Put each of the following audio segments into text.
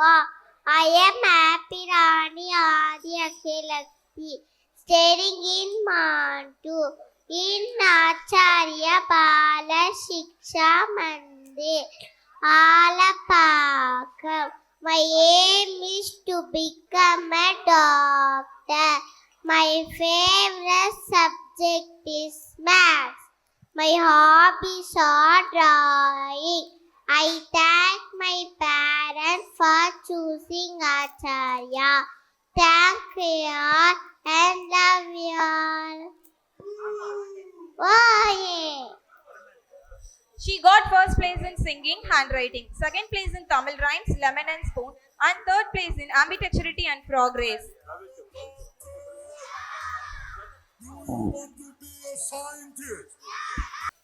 all. I am Happy Rani Adi Akhilakshmi, studying in Mantu in Acharya Bala Shiksha Mandir, Alapakam. My aim is to become a doctor. My favorite subject is maths. My hobbies are drawing. I thank my parents for choosing Acharya. Thank you all and love you all. Oh, yeah. She got first place in singing, handwriting, second place in Tamil rhymes, lemon and spoon, and third place in ambidexterity and progress. You want to be a scientist?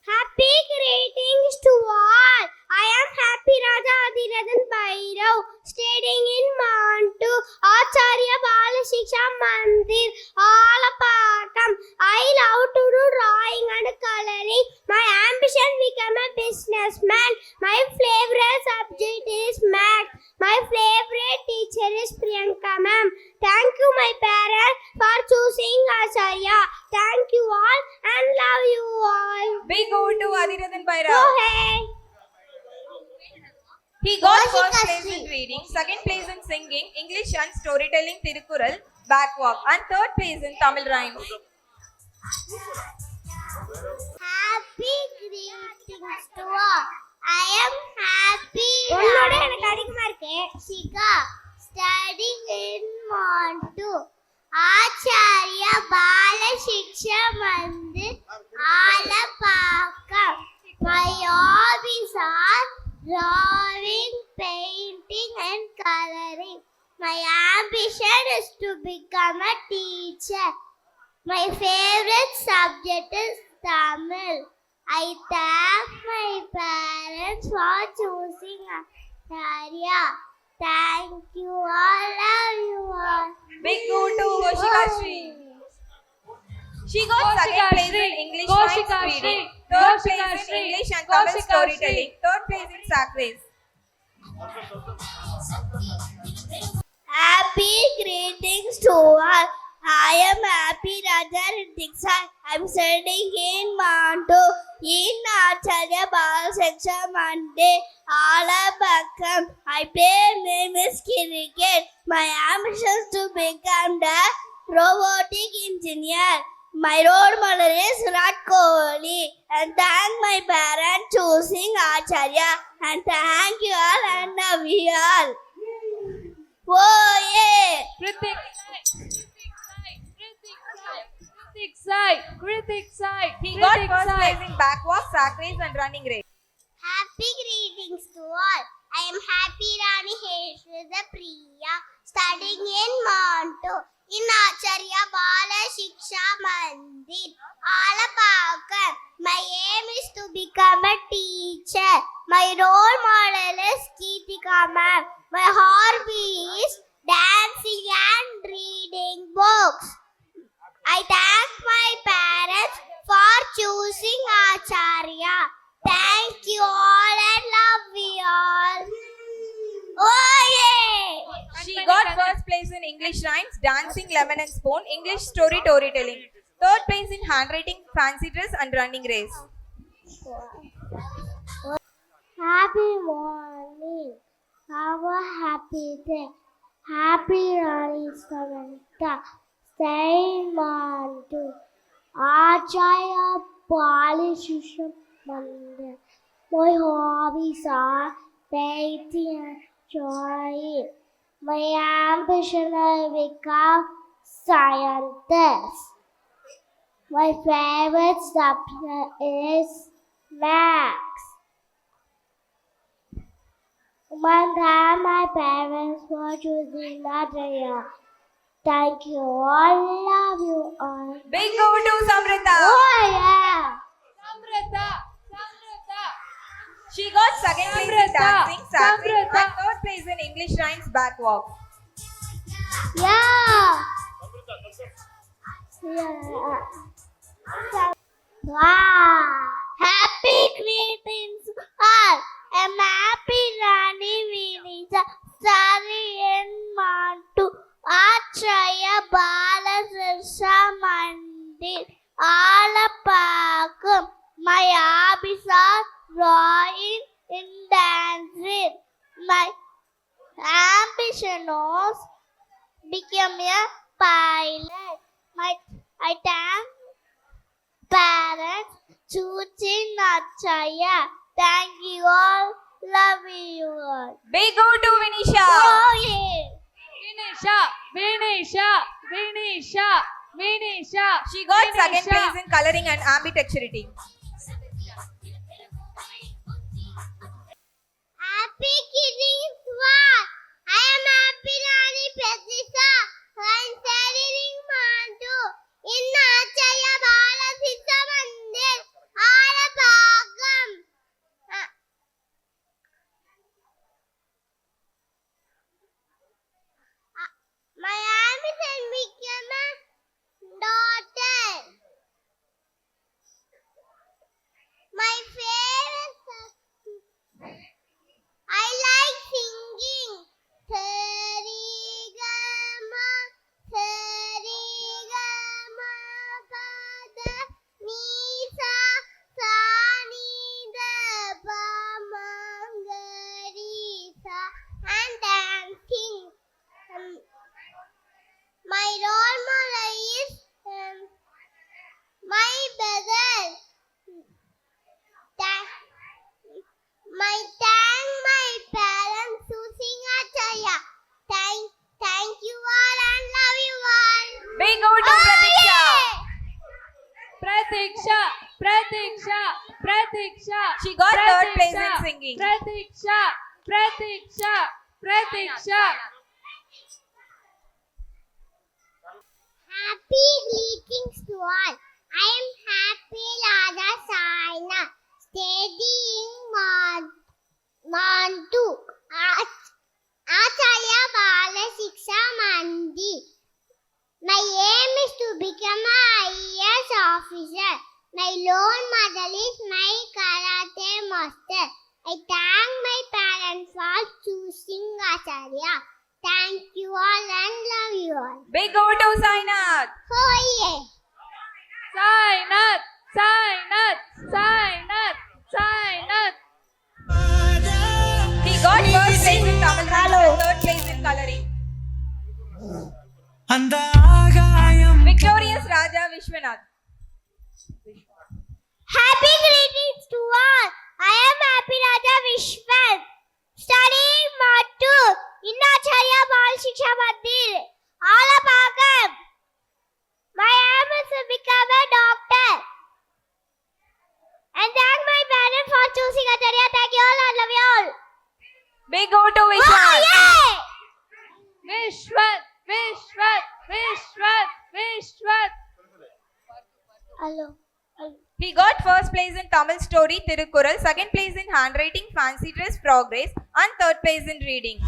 Happy greetings to all. I am Happy Raja Adhirathan Bhairav, studying in Mantu, Acharya Bala Shiksha Mandir, Alapakam. I love to do drawing and coloring. My ambition become a businessman. My favorite subject is math. My favorite teacher is Priyanka ma'am. Thank you my parents for choosing Acharya. Thank you all and love you all. Big go to Adhirathan Go Bhairav. ahead. He got Goshika first place Sri. in reading, second place in singing, English and storytelling, Tirukural, backwalk, and third place in Tamil rhymes. Happy greetings to all. I am Happy Shika, studying in Mantu, Acharya Bala Shiksha Mandir, Alapakam. My hobbies are drawing, painting and coloring. My ambition is to become a teacher. My favorite subject is Tamil. I thank my parents for choosing Acharya. Thank you all, love you all. Big go to Goshika Sri. She got second place in English rhymes reading, third place in English and Tamil storytelling, third place in sack race. Happy greetings to all. I am Happy Raja Ritiksa. I am studying in Mantu in Acharya Bala Shiksha Mandir, Alapakam. My play name is cricket. My ambition is to become the robotic engineer. My role model is Virat Kohli. And thank my parents choosing Acharya. And thank you all and love you all. Oh yeah! Kritik side. He got first place in backwalk, sack race, and running race. Happy greetings to all. I am Happy Rani Heshwada Priya, studying in Mantu in Acharya Bala Shiksha Mandir, Alapakam. My aim is to become a teacher. My role model is Geetika ma'am. My hobby is dancing and reading books. I thank my parents for choosing Acharya. Thank you all and love you all. Oh yeah! She got first place in English rhymes, dancing, lemon and spoon, English storytelling, third place in handwriting, fancy dress and running race. Happy morning. Have a happy day. Happy Rani Samantha. Stay Mantu. Acharya Bala Shiksha Mandir. My hobbies are painting and drawing. My ambition is to become scientist. My favorite subject is maths. My parents for choosing Acharya. Thank you all, love you all. Big go to Samrita. Oh yeah! Samrita. She got second place in dancing, sack race, Samrita. and third place in English rhymes, backwalk. Yeah! Wow! Happy greetings all! I'm Happy Rani Vinita, studying ambitions become a pilot. I thank parents choosing Acharya. Thank you all. Love you all. Big go to Vinisha. Oh yeah. Vinisha. She got second place in coloring and ambidexterity. Happy Kiddings World. I am Happy Rani Prathisha. I am studying Mantu in Acharya Bala Sisha Mandir, Alapakam. My ambition became a daughter. My favorite. I like singing. Sarigama, sarigama, pada, nisa, sanida, pamangarisa, and dancing. My role model is my brother. Thank my parents choosing Acharya. Thank you all and love you all. Big go to Pratiksha. Pratiksha. She got third place in singing. Pratiksha. Happy greetings to all. I am Happy Radha Saina, studying Mantu, Acharya Bala Shiksha Mandir. My aim is to become a IAS officer. My role model is my karate master. I thank my parents for choosing Acharya. Thank you all and love you all. Big go to Sainath. Oh yeah. Sainath. He got first place in Tamil and third place in coloring. அந்த ஆகாயம் Victorious Raja Vishwanath. Happy greetings to all. I am Happy Raja Vishwan, studying Mattu in Acharya Bal Shiksha Mandir, Alapakam. My aim is to become a doctor. And thank my parents for choosing Acharya. Thank you all. I love you all. Big go to Oh Vishwan. yeah. Vishwan. Hello. He got first place in Tamil story Tirukkural, second place in handwriting fancy dress progress, and third place in reading.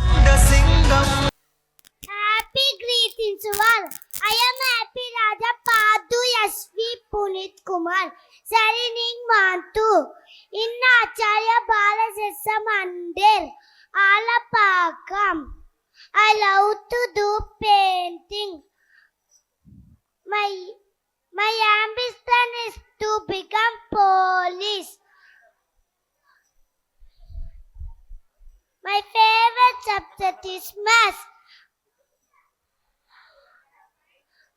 Happy greetings to all. I am Happy Raja Padu SV Punit Kumar, studying Mantu in Acharya Bala Sissa Mandir, Alapakam. I love to do painting. My ambition is to become police. My favorite subject is math.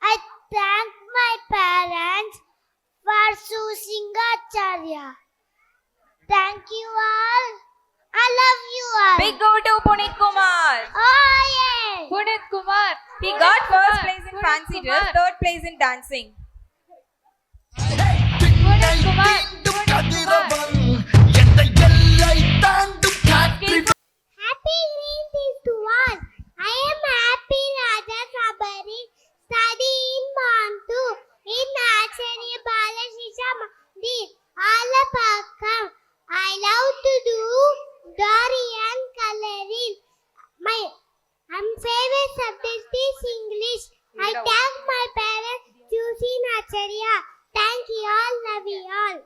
I thank my parents for choosing Acharya. Thank you all. I love you all. Big go to Punit Kumar. Oh yeah. Punit Kumar. He got first place in fancy dress, third place in dancing. Punit Kumar. Happy greetings to all. I am Happy Raja Sabari, studying Mantu in Acharya Bala Sisha Mandir, Alapakam. I love to do drawing and coloring. My favorite subject is English. I thank my parents choosing Acharya. Thank you all, love you all.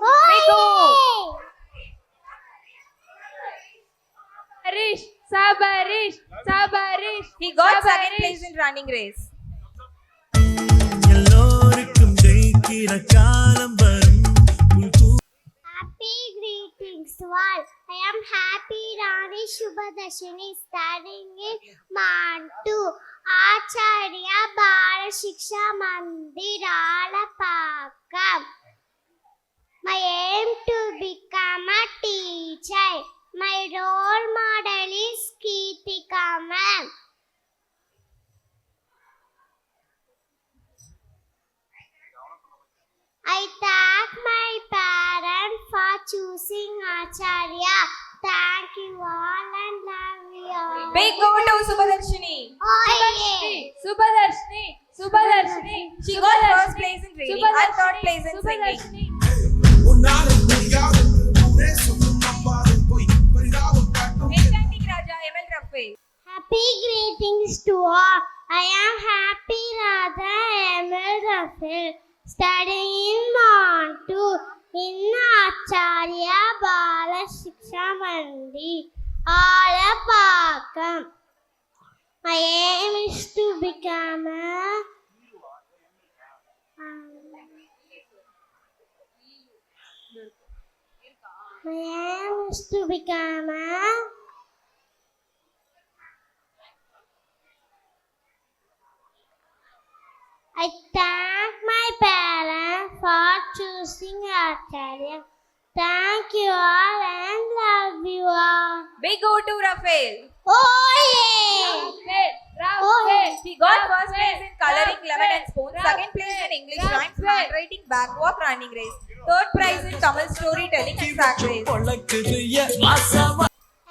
Oh, yeah. Sabarish. He got second place in running race. எல்லோருக்கும் ஜெயிக்கிற காலம் வரும் Happy greetings to all. I am happy Rani Shubhadashini studying in Mantu. Acharya Bala Shiksha Mandir Alapakam. My aim to become a teacher. My role model is Kirtika ma'am. I thank my parents for choosing Acharya. Thank you all and love you all. Big go to Subhadarshini. Oh, Subhadarshini. Subhadarshini. She got first place in reading and third place in singing. உன்னாலே முடியாது ஊரே சொல்லும் நம்பாதே போய் பரிதாபம் காட்டும் Enchanting Raja ML Rafe. Happy greetings to all. I am Happy Radha Emil Rafael, studying in Mantu in Acharya Bala Shiksha Mandir, Alapakam. My aim is to become I thank my parents for choosing Acharya. Thank you all and love you all. Big go to Rafael. Oh yeah! Rafael. He got first place in coloring lemon and spoon, second place in English rhymes, handwriting, backwalk, running race, third prize in Tamil storytelling and sack race.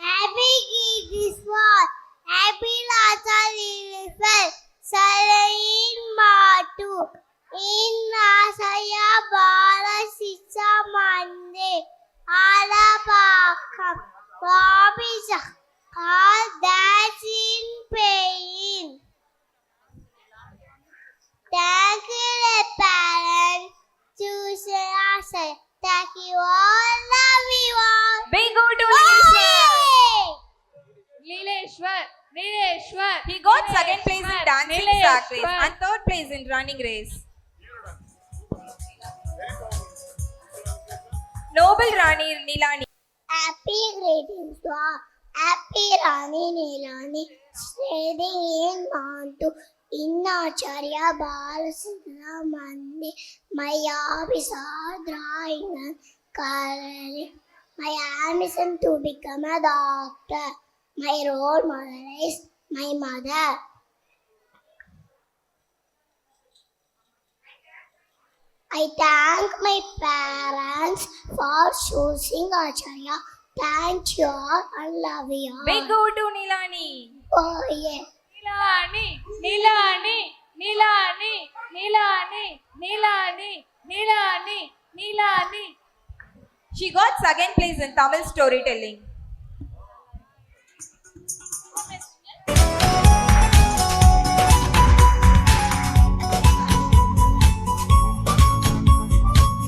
Happy greetings for Happy Lata Lilifel, Salain Matu, in Nasaya Bala Shiksha Mandir, Alapakam, Babisha, all that's in pain. Thank you, the parents, choosing us. Thank you all, love you all. Big go to Nileshwar. Nileshwar. He got second place in dancing sack race and third place in running race. Noble Rani Nilani. Happy greetings to all. Happy Rani Nilani, studying in Mantu in Acharya Balasudha Mandir. My hobbies are drawing and coloring. My ambition to become a doctor. My role model is my mother. I thank my parents for choosing Acharya. Thank you all and love you all. Big go to Nilani. Oh yeah. Nilani. She got second place in Tamil storytelling.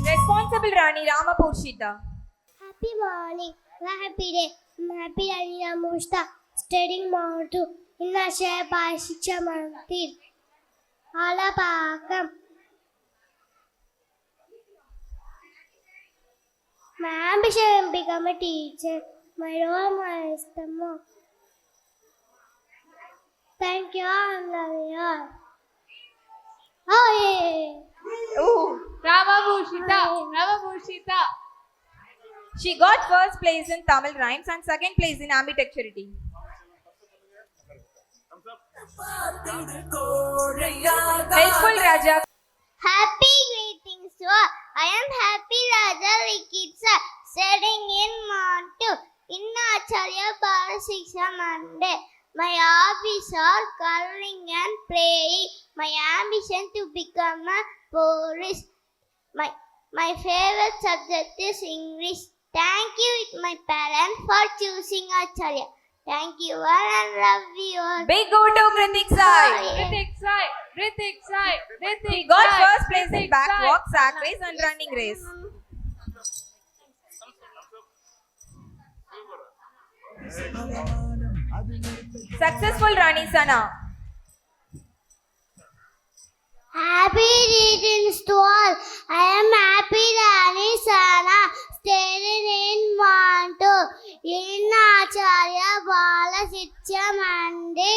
Responsible Rani Ramapurshita. Happy morning. Happy day. I'm happy Rani Ramushta. Studying Mantu in Acharya Bala Shiksha Mandir, Alapakam. My ambition is to become a teacher. My role model is the mom. Thank you all and love you all. Oh yeah. Ooh. Ramapurshita. She got first place in Tamil rhymes and second place in ambidexterity. Helpful Raja. Happy greetings to all. I am Happy Raja Likitsa, studying in Mantu in Acharya Bala Shiksha Mandir. My hobbies are coloring and playing. My ambition to become a police. My favorite subject is English. Thank you, my parents, for choosing Acharya. Thank you all and love you all. Big go to Kritik Sai. Ritik Sai. He got first place in backwalk, sack race and running race. Successful Rani Sana. Happy greetings to all. I am Happy Rani Sana, staying in Monto, in Acharya Bala Shiksha Mandi,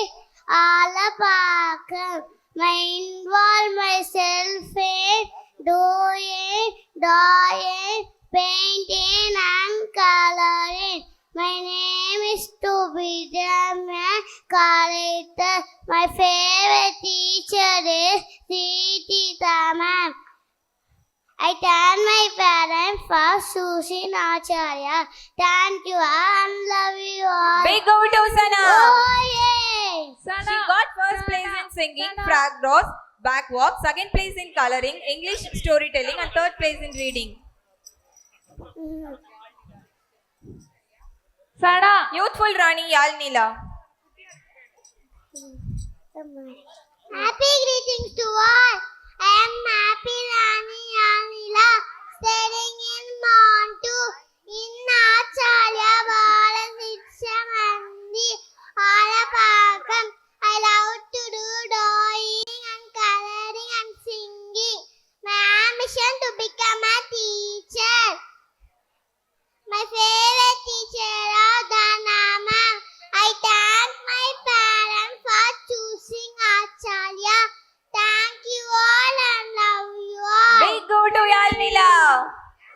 Alapakam. I involve myself in doing, drawing, painting and coloring. My name is Tubidama Kalita. My favorite teacher is Sita ma'am. I thank my parents for choosing Acharya. Thank you and love you all. Big go to Sana. Oh yeah! Sana. She got first place in singing, Sana. frog roast, backwalk, second place in coloring, English storytelling, and third place in reading. Sana. Youthful Rani Yal Neela. Happy greetings to all. I am Happy Rani Anila, staying in Montu, in Acharya Bala Shiksha Mandi, Alapakam. I love to do drawing and coloring and singing. My ambition to become a teacher. My favorite teacher is Dana ma'am. I thank my parents for choosing Acharya. Thank you all and love you all. Big go to Yal Neela.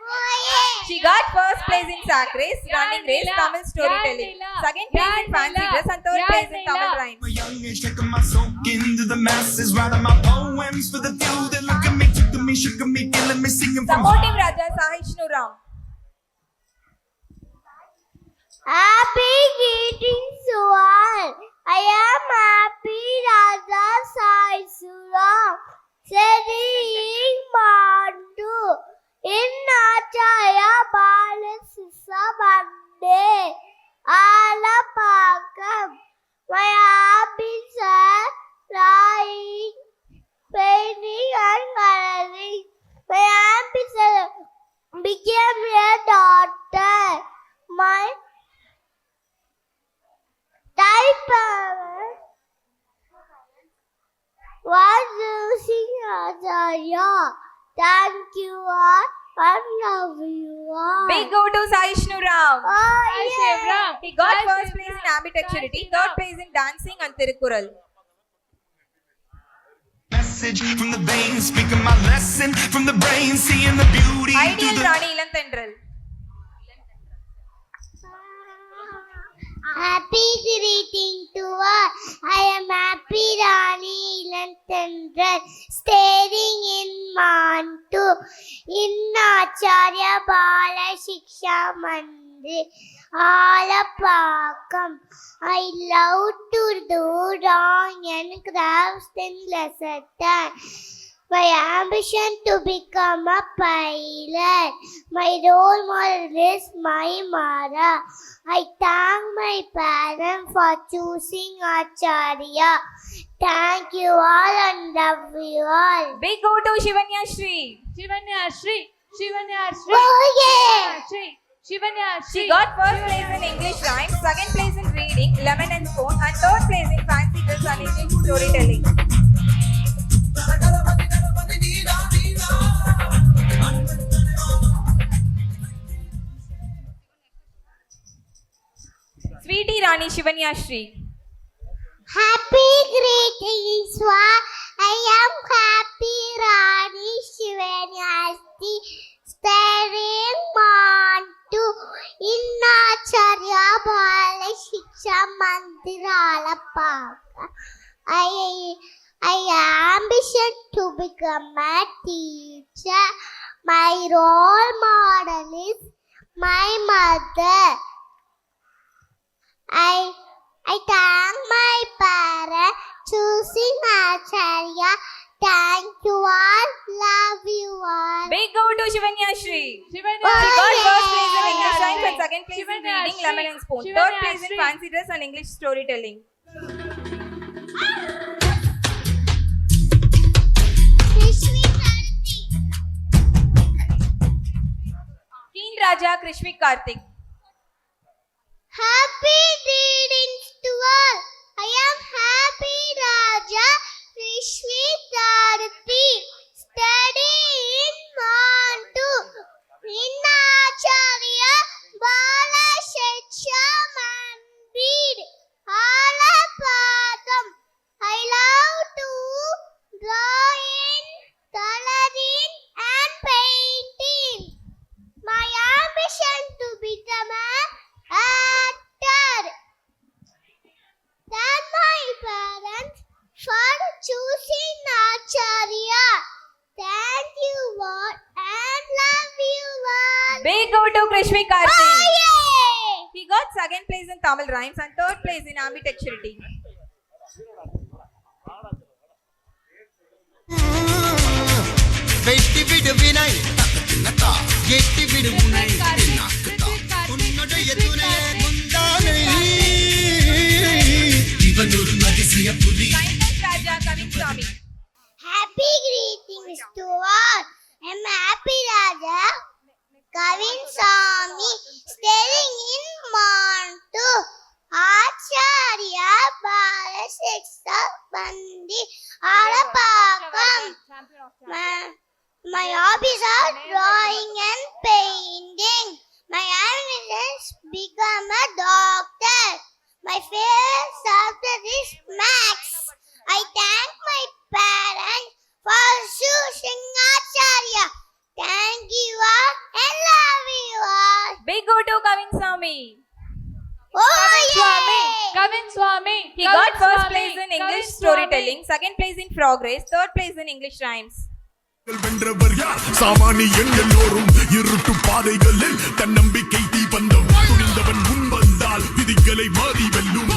Oh yeah. She got first place in sack race, running race, Neela. Tamil storytelling, Neela. second place in fancy Neela. dress, and third place in Tamil Neela. rhymes. A young age, taking my soul into the masses, writing my poems for the few that look at me, took to me, shook at me, killing me, singing from Supporting Raja Sahishnu Ram. Happy greetings to all. I am Happy Raja Sai Suram, studying Mandu in Acharya Bala Shiksha Mandi, Alapakam. My hobbies are drawing, painting and coloring. My ambition became a doctor. My type was using Acharya. Thank you all and love you all. Big go to Sahishnu Ram. Oh Shiv yeah. Ram. He got Jai first Shiv place in Ram. ambidexterity, Jai Shiv third Ram. place in dancing and Tirukkural. message from the veins, speaking my lesson from the brain, seeing the beauty Ideal through the Rani Ilanthendral. Happy greeting to all. I am Happy Rani Ilanthendral, staying in Mantu, in Acharya Bala Shiksha Mandi, Alapakam. I love to do drawing and crafts in lesson time. My ambition to become a pilot. My role model is my mother. I thank my parents for choosing Acharya. Thank you all and love you all. Big go to Shivanya Shri. Shivanya Shri. Shivanya Shri. Oh yeah! Shri. Shivanya Shri. She got first place in English rhymes, second place in reading, lemon and spoon, and third place in fancy dress and English storytelling. Sweetie Rani Shivanya Shri. Happy greetings, all. I am Happy Rani Shivanyasti, studying Mantu in Acharya Bala Shiksha Mandi, Alapakam. I ambition to become a teacher. My role model is my mother. I thank my parents choosing Acharya. Thank you all. Love you all. Big go to Shivanya Shri. Shivanya She got yeah. first place in English Shivanya rhymes and Shri. second place in Shivanya reading, Shri. lemon and spoon. Shivanya Third place in Shri. fancy dress and English storytelling. Keen Raja Krishvik Karthik. Happy greetings to all. I am Happy Raja Rishwi Tarthi, Big go to Krishvi Karthi. Yay! He got second place in Tamil rhymes and third place in ambidexterity. வெட்டி விடு வினை எட்டி விடு உனை உன்னுடைய துணையே முந்தானை இவன் ஒரு அதிசய புலி Kindness Raja Kavin Swami. Happy greetings to all. I'm Happy Raja Kavin Swami, staying in Montu. Acharya Balashiksa Bandi Alapakam. My hobbies are drawing and painting. My ambitions become a doctor. My favorite subject is maths. I thank my parents for choosing Acharya. Thank you all and love you all. Big go to Kavin Swami. Oh Swami, yeah! Kavin Swami. He Kavin got first Swami, place in English Kavin storytelling, Swami. second place in progress, third place in English rhymes. வென்றவர் யார் சாமானியன் எல்லோரும் இருட்டு பாதைகளில் தன்னம்பிக்கை தீபந்தம் துணிந்தவன் முன் வந்தால் விதிகளை மாறி வெல்லும்